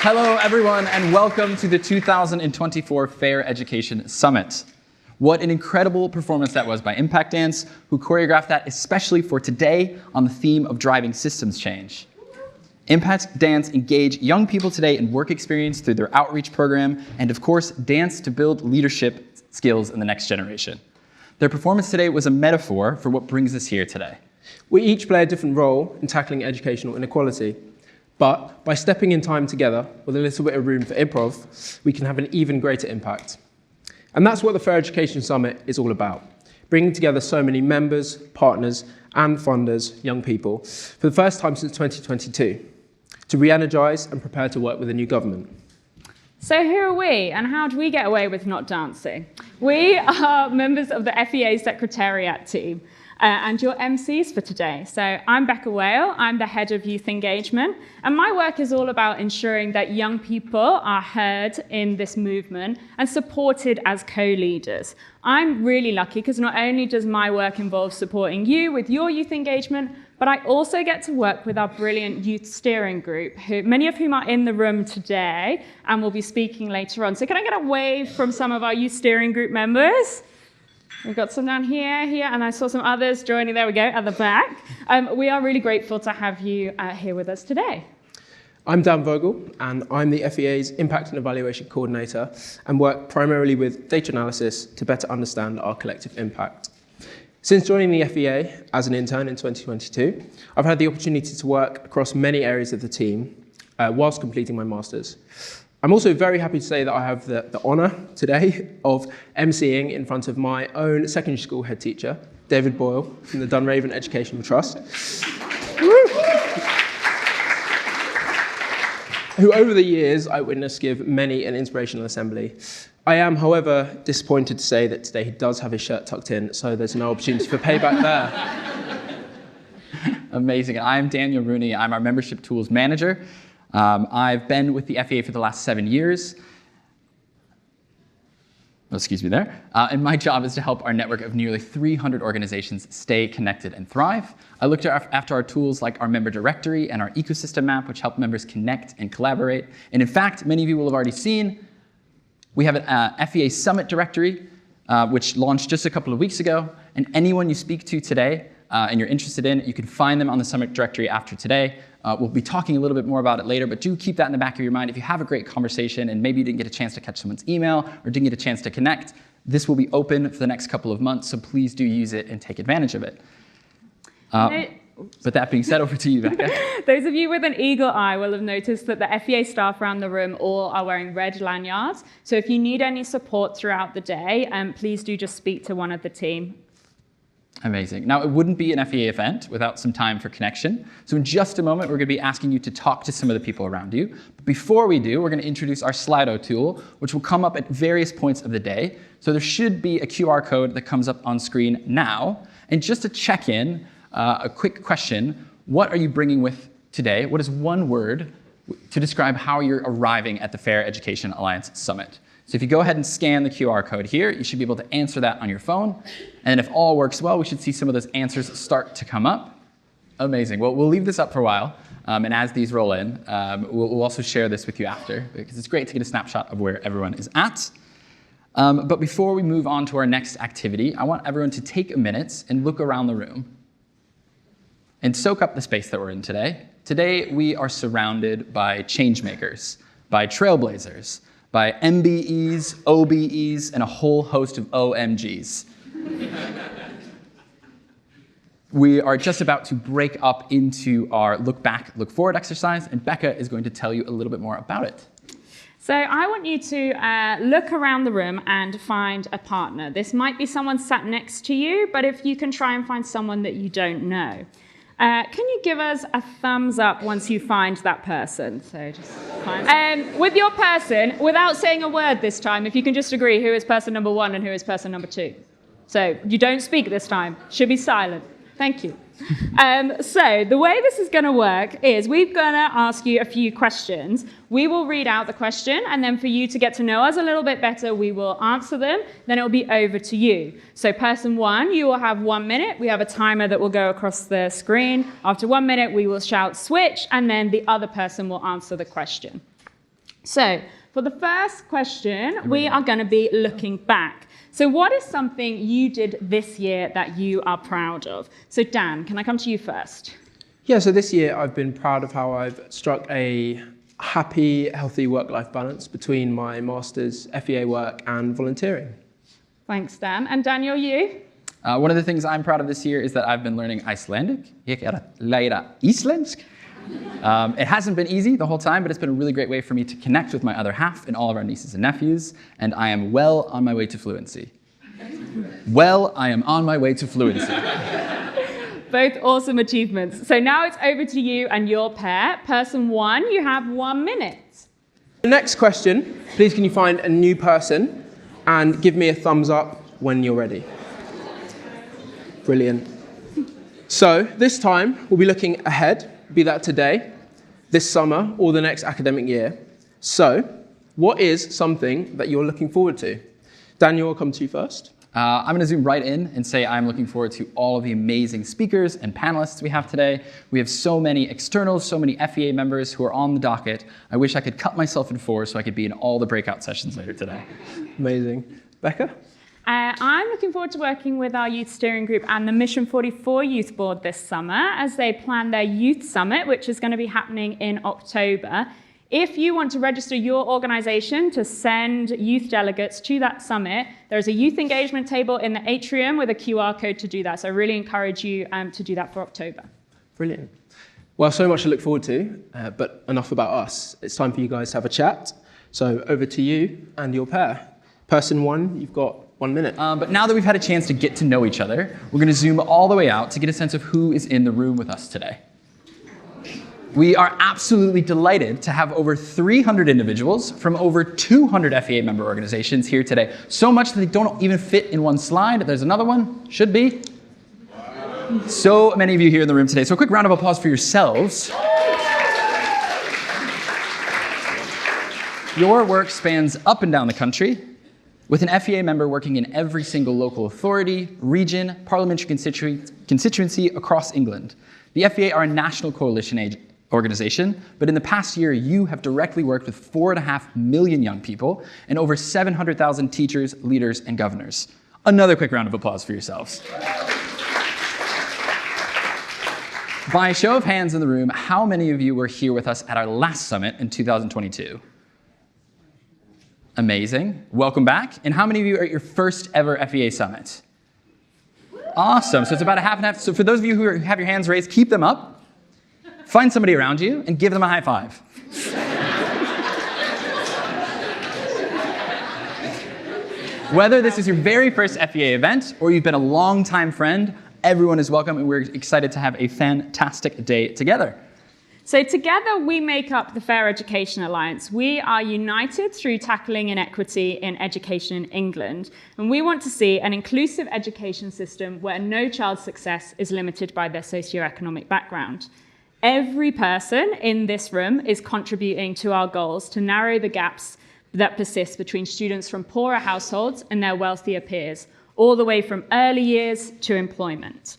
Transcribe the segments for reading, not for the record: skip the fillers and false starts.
Hello, everyone, and welcome to the 2024 Fair Education Summit. What an incredible performance that was by Impact Dance, who choreographed that especially for today on the theme of driving systems change. Impact Dance engage young people today in work experience through their outreach program, and of course, dance to build leadership skills in the next generation. Their performance today was a metaphor for what brings us here today. We each play a different role in tackling educational inequality, but by stepping in time together with a little bit of room for improv, we can have an even greater impact. And that's what the Fair Education Summit is all about, bringing together so many members, partners, and funders, young people, for the first time since 2022, to re-energise and prepare to work with a new government. So who are we, and how do we get away with not dancing? We are members of the FEA Secretariat team, and your MCs for today. So I'm Becca Whale, I'm the head of youth engagement, and my work is all about ensuring that young people are heard in this movement and supported as co-leaders. I'm really lucky because not only does my work involve supporting you with your youth engagement, but I also get to work with our brilliant youth steering group, many of whom are in the room today and will be speaking later on. So can I get a wave from some of our youth steering group members? We've got some down here, and I saw some others joining. There we go, at the back. We are really grateful to have you here with us today. I'm Dan Vogel, and I'm the FEA's Impact and Evaluation Coordinator, and work primarily with data analysis to better understand our collective impact. Since joining the FEA as an intern in 2022, I've had the opportunity to work across many areas of the team whilst completing my master's. I'm also very happy to say that I have the honour today of emceeing in front of my own secondary school head teacher, David Boyle, from the Dunraven Educational Trust, who over the years I witnessed give many an inspirational assembly. I am, however, disappointed to say that today he does have his shirt tucked in, so there's no opportunity for payback there. Amazing. I'm Daniel Rooney. I'm our membership tools manager. I've been with the FEA for the last 7 years. Oh, excuse me there. And my job is to help our network of nearly 300 organizations stay connected and thrive. I looked after our tools like our member directory and our ecosystem map, which help members connect and collaborate. And in fact, many of you will have already seen, we have an FEA Summit directory, which launched just a couple of weeks ago. And anyone you speak to today and you're interested in, you can find them on the Summit directory after today. We'll be talking a little bit more about it later, but do keep that in the back of your mind. If you have a great conversation and maybe you didn't get a chance to catch someone's email or didn't get a chance to connect, this will be open for the next couple of months, so please do use it and take advantage of it. But that being said, over to you, Becca. Those of you with an eagle eye will have noticed that the FEA staff around the room all are wearing red lanyards. So if you need any support throughout the day, please do just speak to one of the team. Amazing. Now, it wouldn't be an FEA event without some time for connection. So in just a moment, we're going to be asking you to talk to some of the people around you. But before we do, we're going to introduce our Slido tool, which will come up at various points of the day. So there should be a QR code that comes up on screen now. And just to check in, a quick question. What are you bringing with today? What is one word to describe how you're arriving at the Fair Education Alliance Summit? So if you go ahead and scan the QR code here, you should be able to answer that on your phone. And if all works well, we should see some of those answers start to come up. Amazing. Well, we'll leave this up for a while. And as these roll in, we'll also share this with you after, because it's great to get a snapshot of where everyone is at. But before we move on to our next activity, I want everyone to take a minute and look around the room and soak up the space that we're in today. Today, we are surrounded by change makers, by trailblazers, by MBEs, OBEs, and a whole host of OMGs. We are just about to break up into our look back, look forward exercise, and Becca is going to tell you a little bit more about it. So I want you to look around the room and find a partner. This might be someone sat next to you, but if you can try and find someone that you don't know. Can you give us a thumbs up once you find that person? So just find. With your person, without saying a word this time, if you can just agree who is person number 1 and who is person number 2. So you don't speak this time. Should be silent. Thank you. So the way this is going to work is we're going to ask you a few questions. We will read out the question, and then for you to get to know us a little bit better, we will answer them. Then it will be over to you. So person 1, you will have 1 minute. We have a timer that will go across the screen. After 1 minute, we will shout switch, and then the other person will answer the question. So for the first question, we are going to be looking back. So what is something you did this year that you are proud of? So Dan, can I come to you first? Yeah, so this year I've been proud of how I've struck a happy, healthy work-life balance between my master's, FEA work and volunteering. Thanks, Dan. And Daniel, you? One of the things I'm proud of this year is that I've been learning Icelandic. Ik læra íslensk. It hasn't been easy the whole time, but it's been a really great way for me to connect with my other half and all of our nieces and nephews, and I am well on my way to fluency. Well, I am on my way to fluency. Both awesome achievements. So now it's over to you and your pair. Person 1, you have 1 minute. The next question, please can you find a new person and give me a thumbs up when you're ready. Brilliant. So this time we'll be looking ahead, be that today, this summer, or the next academic year. So what is something that you're looking forward to? Daniel, I'll come to you first. I'm going to zoom right in and say I'm looking forward to all of the amazing speakers and panelists we have today. We have so many externals, so many FEA members who are on the docket. I wish I could cut myself in 4 so I could be in all the breakout sessions later today. Amazing. Becca? I'm looking forward to working with our youth steering group and the Mission 44 Youth Board this summer as they plan their youth summit, which is going to be happening in October. If you want to register your organisation to send youth delegates to that summit, there's a youth engagement table in the atrium with a QR code to do that. So I really encourage you to do that for October. Brilliant. Well, so much to look forward to, but enough about us. It's time for you guys to have a chat. So over to you and your pair. Person 1, you've got 1 minute. But now that we've had a chance to get to know each other, we're going to zoom all the way out to get a sense of who is in the room with us today. We are absolutely delighted to have over 300 individuals from over 200 FEA member organizations here today. So much that they don't even fit in one slide. There's another one, should be. So many of you here in the room today. So a quick round of applause for yourselves. Your work spans up and down the country, with an FEA member working in every single local authority, region, parliamentary constituency across England. The FEA are a national coalition organization, but in the past year, you have directly worked with 4.5 million young people and over 700,000 teachers, leaders, and governors. Another quick round of applause for yourselves. By a show of hands in the room, how many of you were here with us at our last summit in 2022? Amazing. Welcome back. And how many of you are at your first ever FEA summit? Awesome. So it's about a half and half. So for those of you who have your hands raised, keep them up. Find somebody around you and give them a high five. Whether this is your very first FEA event or you've been a longtime friend, everyone is welcome, and we're excited to have a fantastic day together. So together we make up the Fair Education Alliance. We are united through tackling inequity in education in England. And we want to see an inclusive education system where no child's success is limited by their socioeconomic background. Every person in this room is contributing to our goals to narrow the gaps that persist between students from poorer households and their wealthier peers, all the way from early years to employment.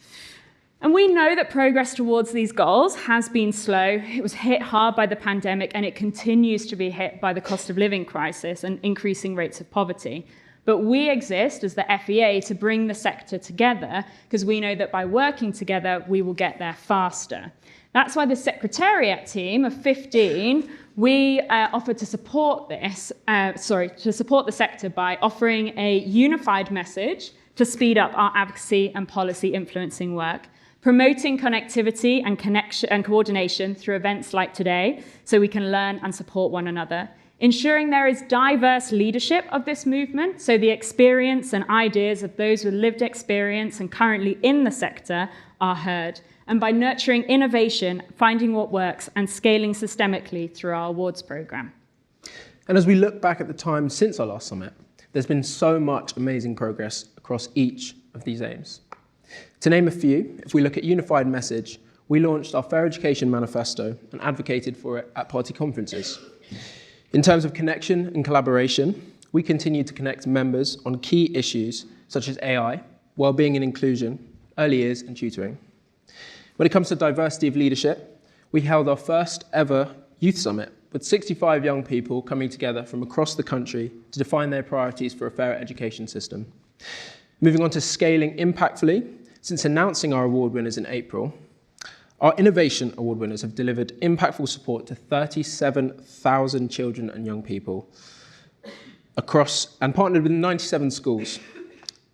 And we know that progress towards these goals has been slow. It was hit hard by the pandemic, and it continues to be hit by the cost of living crisis and increasing rates of poverty. But we exist as the FEA to bring the sector together, because we know that by working together, we will get there faster. That's why the Secretariat team of 15, we offered to support this, to support the sector by offering a unified message to speed up our advocacy and policy influencing work, promoting connectivity and connection and coordination through events like today so we can learn and support one another, ensuring there is diverse leadership of this movement so the experience and ideas of those with lived experience and currently in the sector are heard, and by nurturing innovation, finding what works, and scaling systemically through our awards programme. And as we look back at the time since our last summit, there's been so much amazing progress across each of these aims. To name a few, if we look at Unified Message, we launched our Fair Education Manifesto and advocated for it at party conferences. In terms of connection and collaboration, we continue to connect members on key issues such as AI, wellbeing and inclusion, early years and tutoring. When it comes to diversity of leadership, we held our first ever youth summit with 65 young people coming together from across the country to define their priorities for a fairer education system. Moving on to scaling impactfully, since announcing our award winners in April, our Innovation Award winners have delivered impactful support to 37,000 children and young people across and partnered with 97 schools.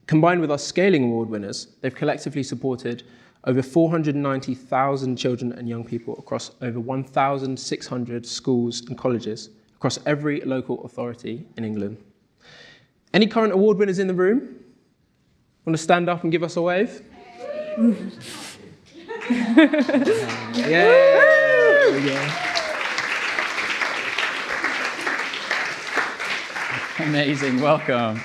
Combined with our Scaling Award winners, they've collectively supported over 490,000 children and young people across over 1,600 schools and colleges across every local authority in England. Any current award winners in the room? Want to stand up and give us a wave? Yeah. Amazing, welcome.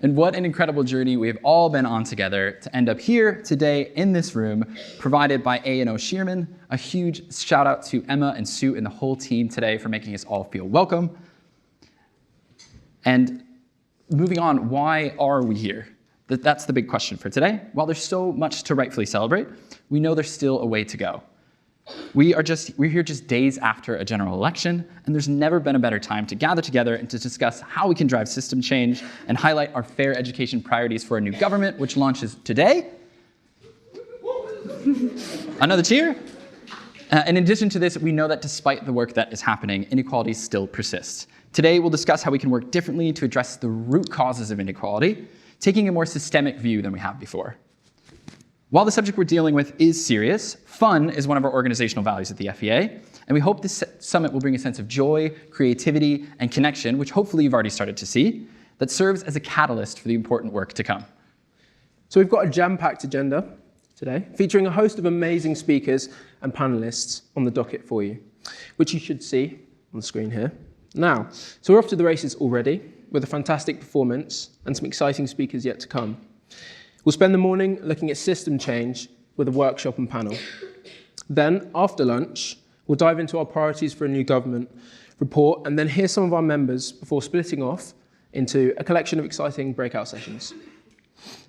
And what an incredible journey we have all been on together to end up here today in this room, provided by A&O Shearman. A huge shout out to Emma and Sue and the whole team today for making us all feel welcome. And moving on, why are we here? That's the big question for today. While there's so much to rightfully celebrate, we know there's still a way to go. We're here just days after a general election, and there's never been a better time to gather together and to discuss how we can drive system change and highlight our fair education priorities for a new government, which launches today. Another cheer. In addition to this, we know that despite the work that is happening, inequalities still persist. Today, we'll discuss how we can work differently to address the root causes of inequality, taking a more systemic view than we have before. While the subject we're dealing with is serious, fun is one of our organizational values at the FEA, and we hope this summit will bring a sense of joy, creativity, and connection, which hopefully you've already started to see, that serves as a catalyst for the important work to come. So we've got a jam-packed agenda today, featuring a host of amazing speakers and panelists on the docket for you, which you should see on the screen here. Now, so we're off to the races already, with a fantastic performance and some exciting speakers yet to come. We'll spend the morning looking at system change with a workshop and panel. Then, after lunch, we'll dive into our priorities for a new government report and then hear some of our members before splitting off into a collection of exciting breakout sessions.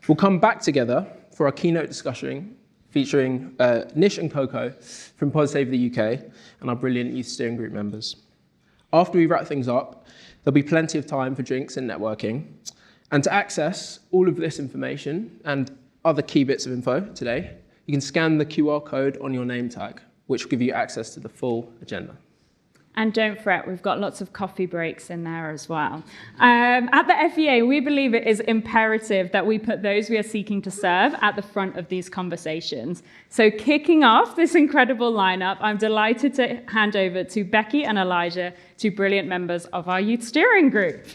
We'll come back together for our keynote discussion featuring Nish and Coco from Pod Save the UK and our brilliant youth steering group members. After we wrap things up, there'll be plenty of time for drinks and networking. And to access all of this information and other key bits of info today, you can scan the QR code on your name tag, which will give you access to the full agenda. And don't fret, we've got lots of coffee breaks in there as well. At the FEA, we believe it is imperative that we put those we are seeking to serve at the front of these conversations. So kicking off this incredible lineup, I'm delighted to hand over to Becky and Elijah, two brilliant members of our youth steering group.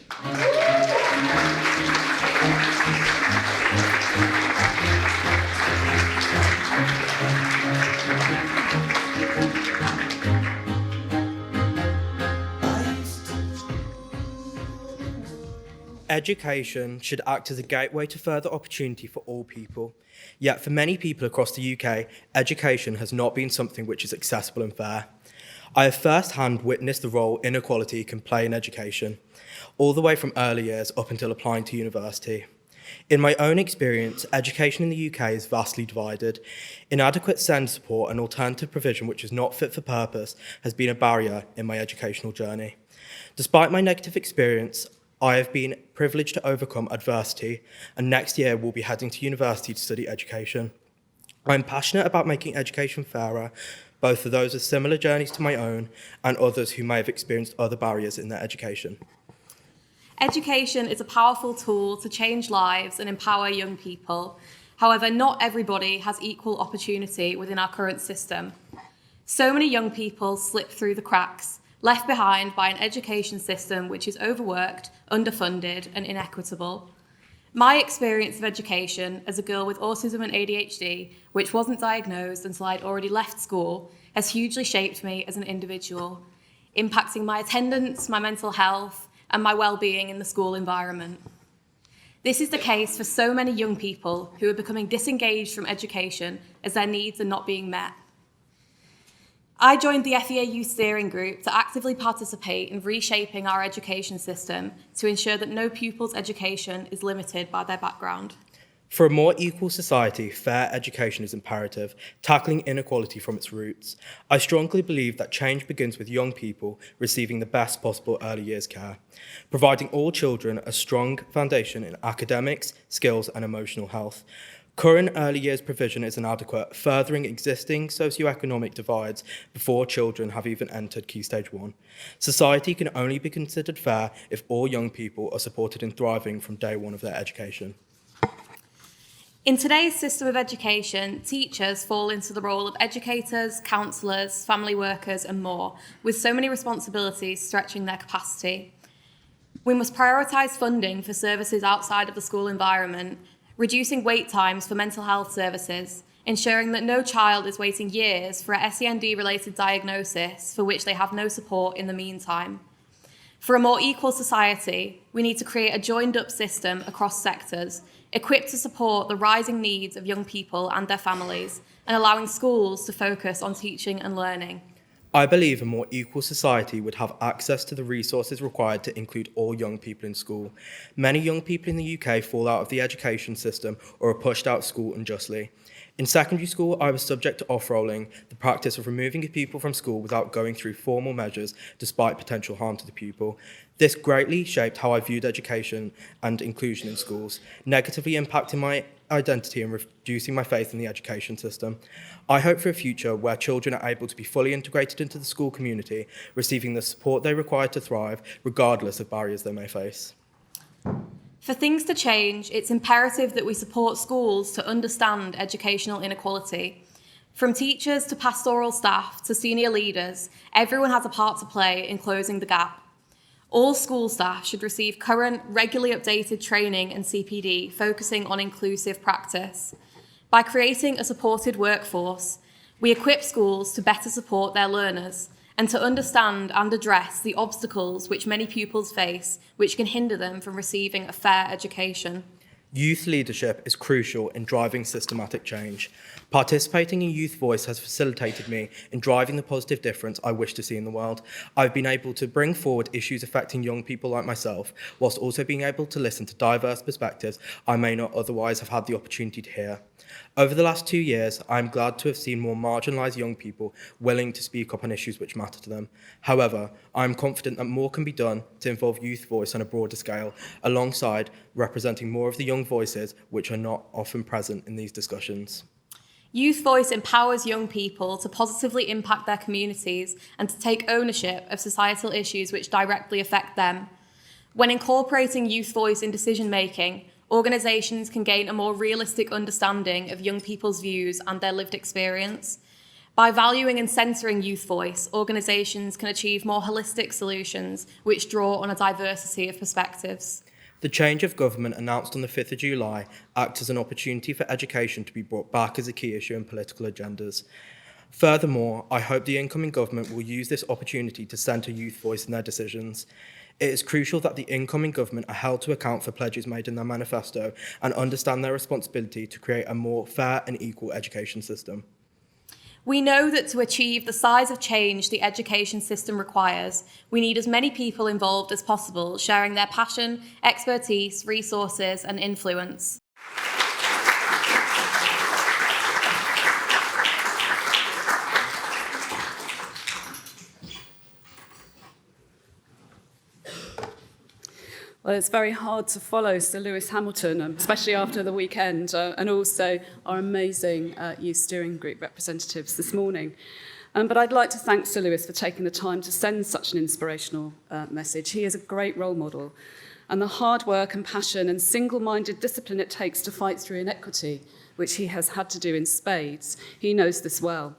Education should act as a gateway to further opportunity for all people. Yet for many people across the UK, education has not been something which is accessible and fair. I have first-hand witnessed the role inequality can play in education, all the way from early years up until applying to university. In my own experience, education in the UK is vastly divided. Inadequate SEND support and alternative provision which is not fit for purpose has been a barrier in my educational journey. Despite my negative experience, I have been privileged to overcome adversity, and next year will be heading to university to study education. I'm passionate about making education fairer, both for those with similar journeys to my own and others who may have experienced other barriers in their education. Education is a powerful tool to change lives and empower young people. However, not everybody has equal opportunity within our current system. So many young people slip through the cracks, left behind by an education system which is overworked, underfunded, and inequitable. My experience of education as a girl with autism and ADHD, which wasn't diagnosed until I'd already left school, has hugely shaped me as an individual, impacting my attendance, my mental health, and my well-being in the school environment. This is the case for so many young people who are becoming disengaged from education as their needs are not being met. I joined the FEA Youth Steering Group to actively participate in reshaping our education system to ensure that no pupil's education is limited by their background. For a more equal society, fair education is imperative, tackling inequality from its roots. I strongly believe that change begins with young people receiving the best possible early years care, providing all children a strong foundation in academics, skills, and emotional health. Current early years provision is inadequate, furthering existing socioeconomic divides before children have even entered Key Stage 1. Society can only be considered fair if all young people are supported in thriving from day one of their education. In today's system of education, teachers fall into the role of educators, counsellors, family workers, and more, with so many responsibilities stretching their capacity. We must prioritise funding for services outside of the school environment, reducing wait times for mental health services, ensuring that no child is waiting years for a SEND-related diagnosis for which they have no support in the meantime. For a more equal society, we need to create a joined-up system across sectors, equipped to support the rising needs of young people and their families, and allowing schools to focus on teaching and learning. I believe a more equal society would have access to the resources required to include all young people in school. Many young people in the UK fall out of the education system or are pushed out of school unjustly. In secondary school, I was subject to off-rolling, the practice of removing a pupil from school without going through formal measures despite potential harm to the pupil. This greatly shaped how I viewed education and inclusion in schools, negatively impacting my identity and reducing my faith in the education system. I hope for a future where children are able to be fully integrated into the school community, receiving the support they require to thrive, regardless of barriers they may face. For things to change, it's imperative that we support schools to understand educational inequality. From teachers to pastoral staff to senior leaders, everyone has a part to play in closing the gap. All school staff should receive current, regularly updated training and CPD focusing on inclusive practice. By creating a supported workforce, we equip schools to better support their learners and to understand and address the obstacles which many pupils face, which can hinder them from receiving a fair education. Youth leadership is crucial in driving systematic change. Participating in Youth Voice has facilitated me in driving the positive difference I wish to see in the world. I've been able to bring forward issues affecting young people like myself, whilst also being able to listen to diverse perspectives I may not otherwise have had the opportunity to hear. Over the last 2 years, I am glad to have seen more marginalised young people willing to speak up on issues which matter to them. However, I am confident that more can be done to involve Youth Voice on a broader scale, alongside representing more of the young voices which are not often present in these discussions. Youth Voice empowers young people to positively impact their communities and to take ownership of societal issues which directly affect them. When incorporating Youth Voice in decision-making, organisations can gain a more realistic understanding of young people's views and their lived experience. By valuing and centering youth voice, organisations can achieve more holistic solutions which draw on a diversity of perspectives. The change of government announced on the 5th of July acts as an opportunity for education to be brought back as a key issue in political agendas. Furthermore, I hope the incoming government will use this opportunity to centre youth voice in their decisions. It is crucial that the incoming government are held to account for pledges made in their manifesto and understand their responsibility to create a more fair and equal education system. We know that to achieve the size of change the education system requires, we need as many people involved as possible, sharing their passion, expertise, resources, and influence. Well, it's very hard to follow Sir Lewis Hamilton, especially after the weekend, and also our amazing youth steering group representatives this morning. But I'd like to thank Sir Lewis for taking the time to send such an inspirational message. He is a great role model, and the hard work and passion and single-minded discipline it takes to fight through inequity, which he has had to do in spades, he knows this well.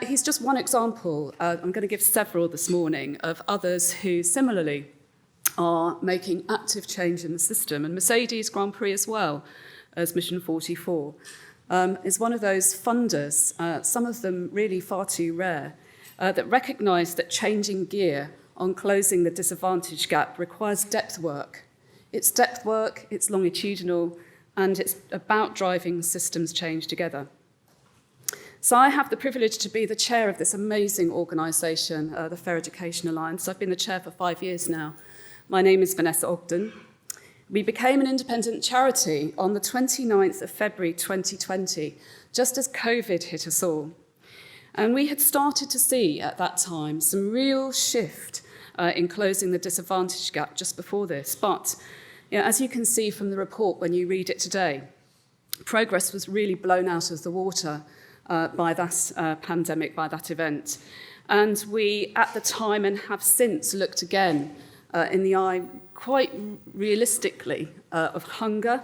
He's just one example. I'm going to give several this morning of others who similarly are making active change in the system. And Mercedes Grand Prix as well as Mission 44 is one of those funders, some of them really far too rare, that recognise that changing gear on closing the disadvantage gap requires depth work. It's depth work, it's longitudinal, and it's about driving systems change together. So I have the privilege to be the chair of this amazing organisation, the Fair Education Alliance. I've been the chair for 5 years now. My name is Vanessa Ogden, We became an independent charity on the 29th of February 2020, just as COVID hit us all. And we had started to see at that time some real shift in closing the disadvantage gap just before this. But as you can see from the report when you read it today, progress was really blown out of the water by that pandemic, by that event. And we, at the time and have since, looked again in the eye quite realistically of hunger,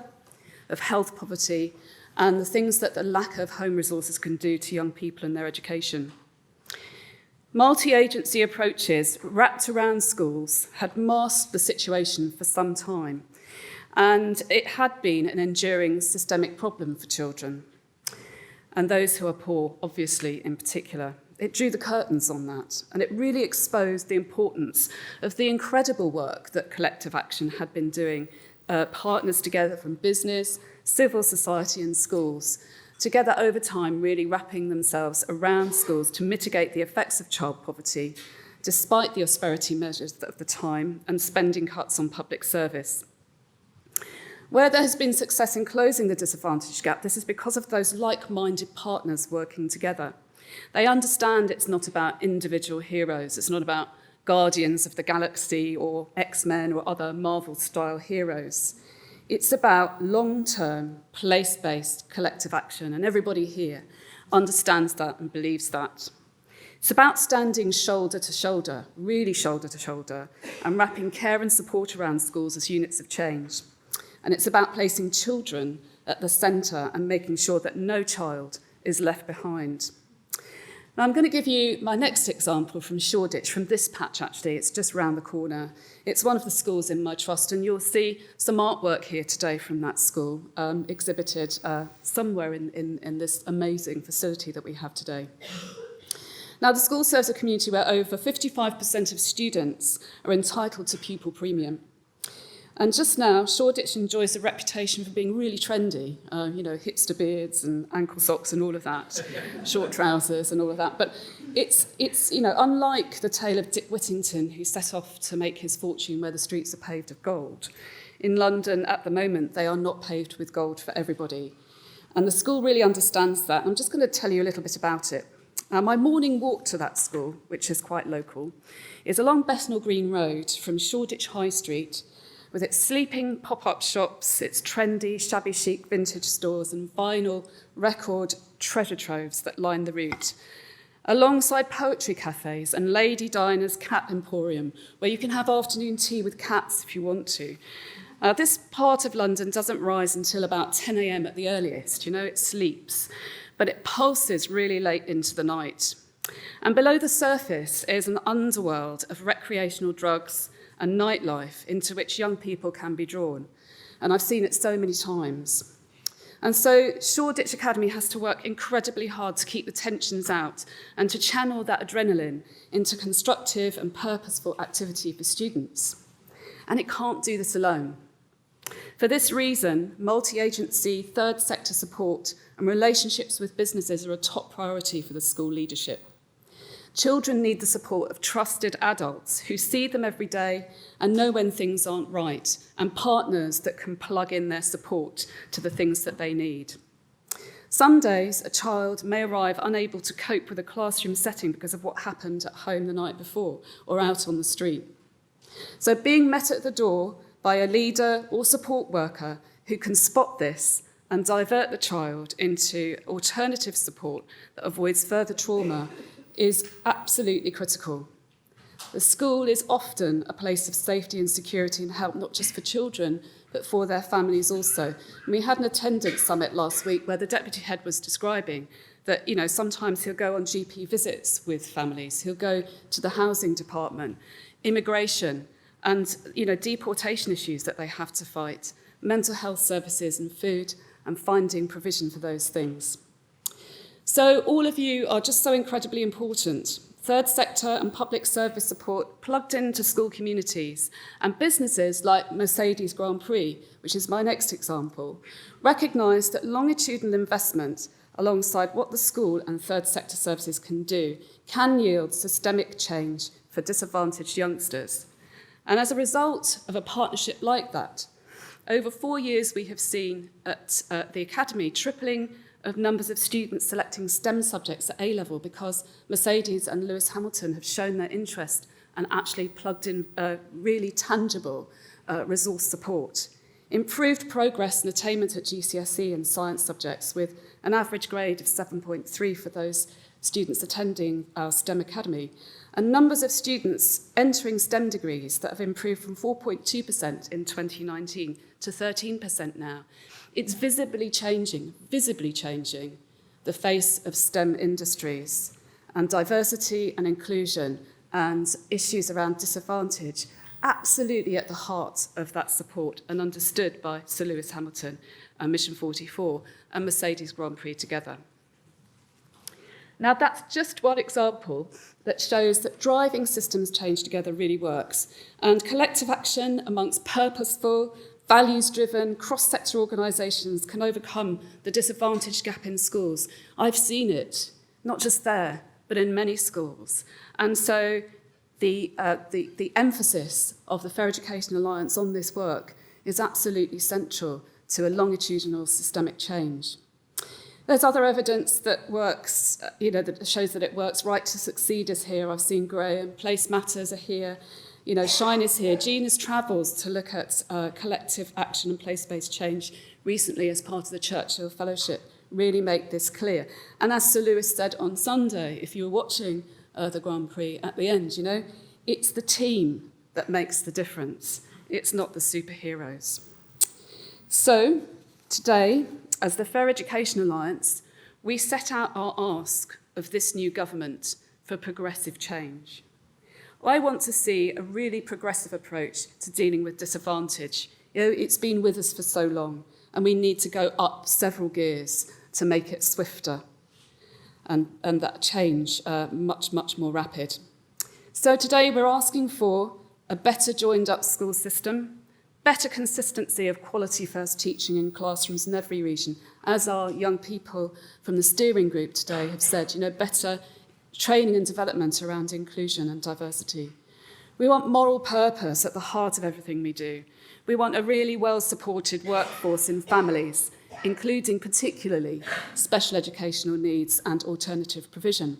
of health poverty, and the things that the lack of home resources can do to young people and their education. Multi-agency approaches wrapped around schools had masked the situation for some time, and it had been an enduring systemic problem for children, and those who are poor, obviously, in particular. It drew the curtains on that, and it really exposed the importance of the incredible work that Collective Action had been doing, partners together from business, civil society and schools, together over time really wrapping themselves around schools to mitigate the effects of child poverty, despite the austerity measures of the time and spending cuts on public service. Where there has been success in closing the disadvantage gap, this is because of those like-minded partners working together. They understand it's not about individual heroes, it's not about Guardians of the Galaxy or X-Men or other Marvel-style heroes. It's about long-term, place-based collective action, and everybody here understands that and believes that. It's about standing shoulder to shoulder, really shoulder to shoulder, and wrapping care and support around schools as units of change. And it's about placing children at the centre and making sure that no child is left behind. Now, I'm going to give you my next example from Shoreditch, from this patch actually. It's just round the corner. It's one of the schools in my trust, and you'll see some artwork here today from that school exhibited somewhere in this amazing facility that we have today. Now, the school serves a community where over 55% of students are entitled to pupil premium. And just now, Shoreditch enjoys a reputation for being really trendy, hipster beards and ankle socks and all of that, short trousers and all of that. But it's unlike the tale of Dick Whittington, who set off to make his fortune where the streets are paved of gold. In London, at the moment, they are not paved with gold for everybody. And the school really understands that. I'm just going to tell you a little bit about it. My morning walk to that school, which is quite local, is along Bethnal Green Road from Shoreditch High Street, with its sleeping pop-up shops, its trendy, shabby chic vintage stores and vinyl record treasure troves that line the route, alongside poetry cafes and Lady Diana's Cat Emporium, where you can have afternoon tea with cats if you want to. This part of London doesn't rise until about 10 a.m. at the earliest. It sleeps, but it pulses really late into the night. And below the surface is an underworld of recreational drugs and nightlife into which young people can be drawn. And I've seen it so many times. And so Shoreditch Academy has to work incredibly hard to keep the tensions out and to channel that adrenaline into constructive and purposeful activity for students. And it can't do this alone. For this reason, multi-agency, third sector support and relationships with businesses are a top priority for the school leadership. Children need the support of trusted adults who see them every day and know when things aren't right, and partners that can plug in their support to the things that they need. Some days, a child may arrive unable to cope with a classroom setting because of what happened at home the night before or out on the street. So being met at the door by a leader or support worker who can spot this and divert the child into alternative support that avoids further trauma is absolutely critical. The school is often a place of safety and security and help, not just for children, but for their families also. And we had an attendance summit last week where the deputy head was describing that, sometimes he'll go on GP visits with families, he'll go to the housing department, immigration, and, deportation issues that they have to fight, mental health services and food, and finding provision for those things. So all of you are just so incredibly important. Third sector and public service support plugged into school communities, and businesses like Mercedes Grand Prix, which is my next example, recognise that longitudinal investment alongside what the school and third sector services can do can yield systemic change for disadvantaged youngsters. And as a result of a partnership like that, Over 4 years, we have seen at the Academy tripling of numbers of students selecting STEM subjects at A-level because Mercedes and Lewis Hamilton have shown their interest and actually plugged in really tangible resource support. Improved progress and attainment at GCSE and science subjects with an average grade of 7.3 for those students attending our STEM Academy, and numbers of students entering STEM degrees that have improved from 4.2% in 2019 to 13% now. It's visibly changing the face of STEM industries, and diversity and inclusion and issues around disadvantage absolutely at the heart of that support and understood by Sir Lewis Hamilton and Mission 44 and Mercedes Grand Prix together. Now, that's just one example that shows that driving systems change together really works, and collective action amongst purposeful, values-driven, cross-sector organisations can overcome the disadvantage gap in schools. I've seen it, not just there, but in many schools. And so the emphasis of the Fair Education Alliance on this work is absolutely central to a longitudinal systemic change. There's other evidence that works, that shows that it works. Right to Succeed is here. I've seen Graham. Place Matters are here. Shine is here. Gina's travels to look at collective action and place-based change recently as part of the Churchill Fellowship really make this clear. And as Sir Lewis said on Sunday, if you were watching the Grand Prix at the end, it's the team that makes the difference. It's not the superheroes. So today, as the Fair Education Alliance, we set out our ask of this new government for progressive change. I want to see a really progressive approach to dealing with disadvantage. It's been with us for so long, and we need to go up several gears to make it swifter and that change much, much more rapid. So today we're asking for a better joined up school system, better consistency of quality first teaching in classrooms in every region, as our young people from the steering group today have said, better training and development around inclusion and diversity. We want moral purpose at the heart of everything we do. We want a really well-supported workforce in families, including particularly special educational needs and alternative provision.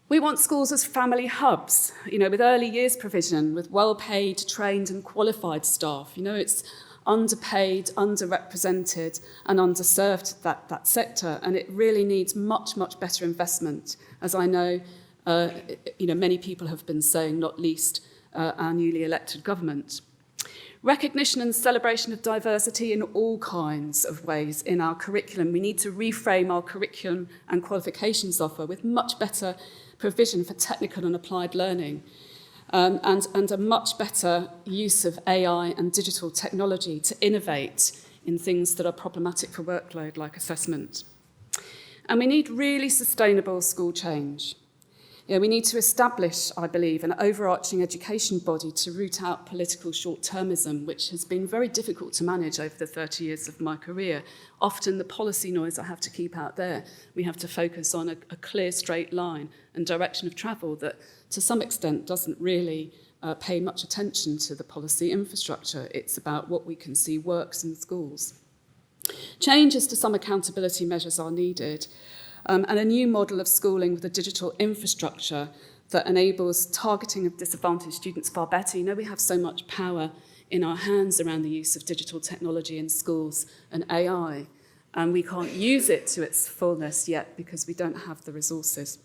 We want schools as family hubs, with early years provision, with well-paid, trained and qualified staff. It's underpaid, underrepresented and underserved, that sector, and it really needs much, much better investment, as I know, many people have been saying, not least our newly elected government. Recognition and celebration of diversity in all kinds of ways in our curriculum. We need to reframe our curriculum and qualifications offer with much better provision for technical and applied learning, and a much better use of AI and digital technology to innovate in things that are problematic for workload, like assessment. And we need really sustainable school change. We need to establish, I believe, an overarching education body to root out political short-termism, which has been very difficult to manage over the 30 years of my career. Often the policy noise I have to keep out there. We have to focus on a clear, straight line and direction of travel that, to some extent, doesn't really pay much attention to the policy infrastructure. It's about what we can see works in schools. Changes to some accountability measures are needed. And a new model of schooling with a digital infrastructure that enables targeting of disadvantaged students far better. We have so much power in our hands around the use of digital technology in schools and AI, and we can't use it to its fullness yet because we don't have the resources.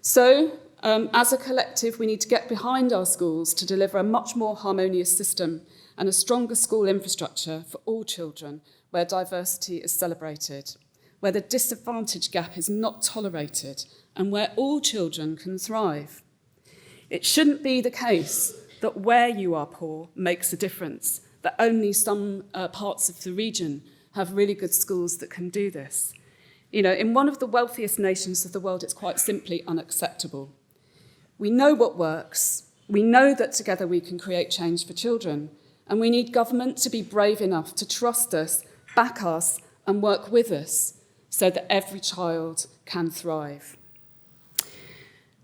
So, as a collective, we need to get behind our schools to deliver a much more harmonious system and a stronger school infrastructure for all children, where diversity is celebrated, where the disadvantage gap is not tolerated, and where all children can thrive. It shouldn't be the case that where you are poor makes a difference, that only some parts of the region have really good schools that can do this. In one of the wealthiest nations of the world, it's quite simply unacceptable. We know what works. We know that together we can create change for children, and we need government to be brave enough to trust us, back us, and work with us, so that every child can thrive.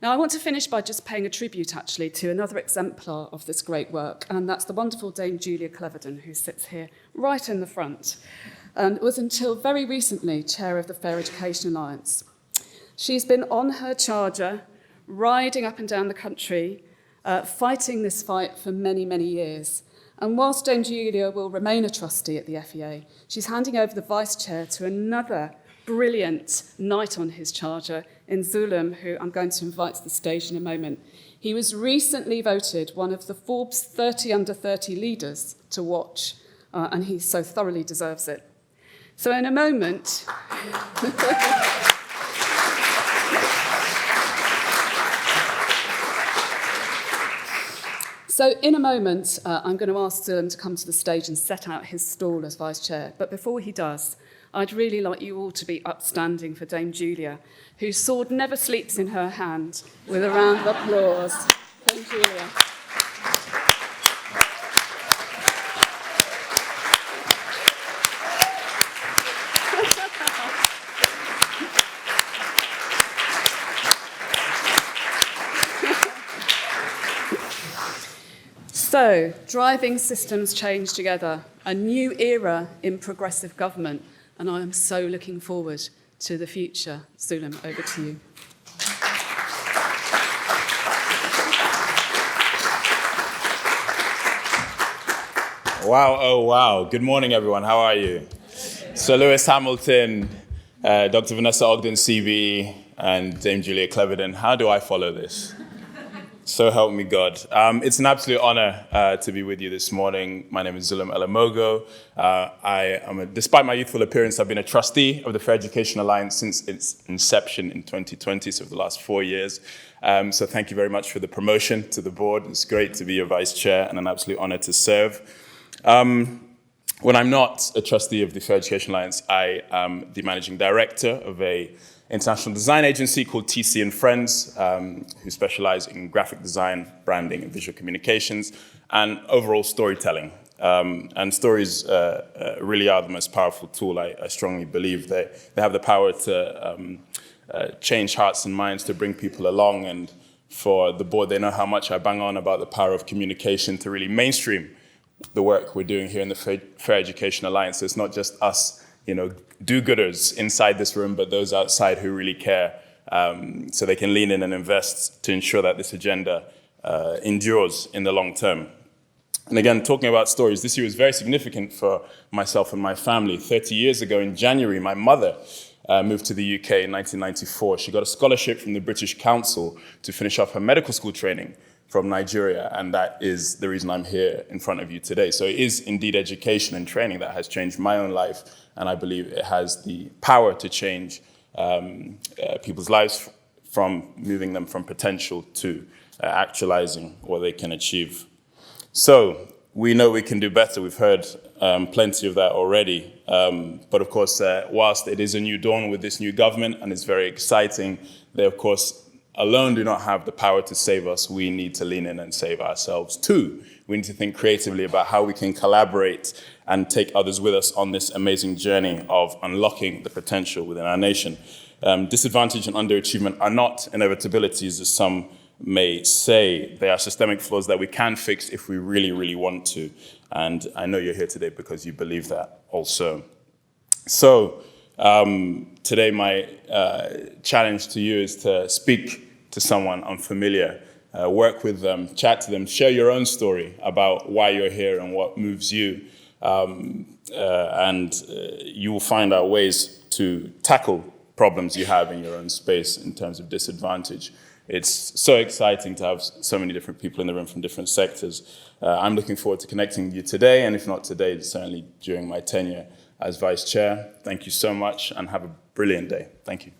Now, I want to finish by just paying a tribute, actually, to another exemplar of this great work, and that's the wonderful Dame Julia Cleverden, who sits here right in the front, and was until very recently chair of the Fair Education Alliance. She's been on her charger, riding up and down the country, fighting this fight for many, many years. And whilst Dame Julia will remain a trustee at the FEA, she's handing over the vice chair to another brilliant knight on his charger in Zulum, who I'm going to invite to the stage in a moment. He was recently voted one of the Forbes 30 under 30 leaders to watch, and he so thoroughly deserves it. So in a moment... I'm going to ask Zulum to come to the stage and set out his stall as vice chair. But before he does, I'd really like you all to be upstanding for Dame Julia, whose sword never sleeps in her hand, with a round of applause. Dame Julia. So, driving systems change together, a new era in progressive government, and I am so looking forward to the future. Zulum, over to you. Wow, oh wow. Good morning, everyone. How are you? So Lewis Hamilton, Dr. Vanessa Ogden, CBE, and Dame Julia Cleverden. How do I follow this? So help me God. It's an absolute honor to be with you this morning. My name is Zulum Elamogo. Despite my youthful appearance, I've been a trustee of the Fair Education Alliance since its inception in 2020, so for the last 4 years. So thank you very much for the promotion to the board. It's great to be your vice chair and an absolute honor to serve. When I'm not a trustee of the Fair Education Alliance, I am the managing director of a international design agency called TC and Friends, who specialize in graphic design, branding, and visual communications, and overall storytelling. And stories really are the most powerful tool. I strongly believe they have the power to change hearts and minds, to bring people along. And for the board, they know how much I bang on about the power of communication to really mainstream the work we're doing here in the Fair Education Alliance. It's not just us, do-gooders inside this room, but those outside who really care, so they can lean in and invest to ensure that this agenda endures in the long term. And again, talking about stories, this year was very significant for myself and my family. 30 years ago in January, my mother moved to the UK in 1994. She got a scholarship from the British Council to finish off her medical school training from Nigeria, and that is the reason I'm here in front of you today. So it is indeed education and training that has changed my own life, and I believe it has the power to change people's lives, from moving them from potential to actualizing what they can achieve. So we know we can do better. We've heard plenty of that already. But of course, whilst it is a new dawn with this new government, and it's very exciting, they, of course, alone do not have the power to save us. We need to lean in and save ourselves too. We need to think creatively about how we can collaborate and take others with us on this amazing journey of unlocking the potential within our nation. Disadvantage and underachievement are not inevitabilities, as some may say. They are systemic flaws that we can fix if we really, really want to. And I know you're here today because you believe that also. So today my challenge to you is to speak to someone unfamiliar, work with them, chat to them, share your own story about why you're here and what moves you. And you will find out ways to tackle problems you have in your own space in terms of disadvantage. It's so exciting to have so many different people in the room from different sectors. I'm looking forward to connecting with you today, and if not today, certainly during my tenure as Vice Chair. Thank you so much, and have a brilliant day. Thank you.